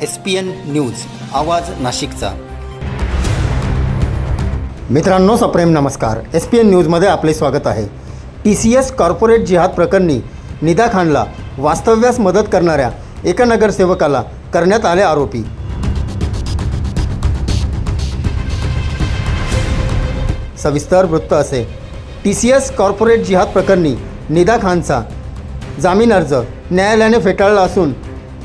SPN news आवाज नाशिकचा। मित्रांनो सप्रेम नमस्कार। SPN न्यूजमध्ये आपले स्वागत आहे। TCS कॉर्पोरेट जिहाद प्रकरणी निदा खानला वास्तव्यास मदत करणाऱ्या एका नगरसेवकाला करण्यात आले आरोपी। सविस्तर वृत्त असे। TCS कॉर्पोरेट जिहाद प्रकरणी निदा खानचा जामीन अर्ज न्यायालयाने फेटाळला असून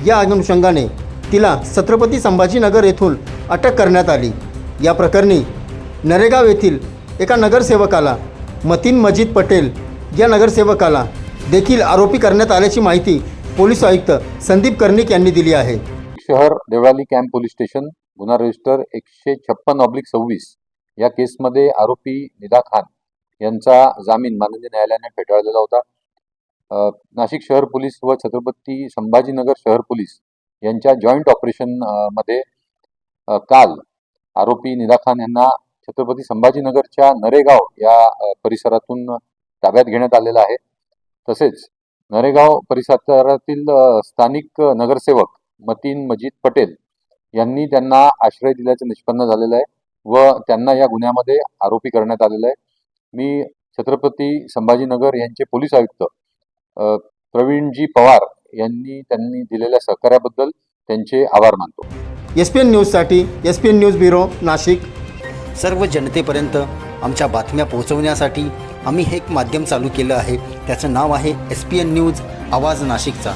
या अनुषंगाने तिला छत्रपती संभाजीनगर येथून अटक करण्यात आली। या प्रकरणी नरेगाव येथील एका नगरसेवकाला मतीन मजीद पटेल या नगरसेवकाला देखील आरोपी करण्यात आल्याची माहिती पोलीस आयुक्त संदीप कर्णिक यांनी दिली आहे। शहर देवळाली कॅम्प पोलीस स्टेशन गुन्हा रजिस्टर 156/26 या केसमध्ये आरोपी निदा खान यांचा जामीन माननीय न्यायालयाने फेटाळलेला होता। नाशिक शहर पोलीस व छत्रपती संभाजीनगर शहर पोलीस यांच्या जॉईंट ऑपरेशन मध्ये काल आरोपी निदा खान यांना छत्रपती संभाजीनगरच्या नरेगाव या परिसरातून ताब्यात घेण्यात आलेला आहे। तसेच नरेगाव परिसरातील स्थानिक नगरसेवक मतीन मजीद पटेल यांनी त्यांना आश्रय दिल्याचे निष्पन्न झालेलं आहे व त्यांना या गुन्ह्यामध्ये आरोपी करण्यात आलेला आहे। मी छत्रपती संभाजीनगर यांचे पोलीस आयुक्त प्रवीणजी पवार त्यांनी दिलेल्या सहकार्याबद्दल त्यांचे आभार मानतो। SPN न्यूजसाठी SPN न्यूज ब्युरो नाशिक। सर्व जनतेपर्यंत आमच्या बातम्या पोहोचवण्यासाठी आम्ही हे एक माध्यम चालू केलं आहे। त्याचं नाव आहे SPN न्यूज आवाज नाशिकचा।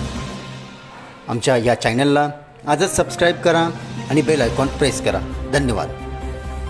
आमच्या या चॅनलला आजच सबस्क्राईब करा आणि बेल आयकॉन प्रेस करा। धन्यवाद।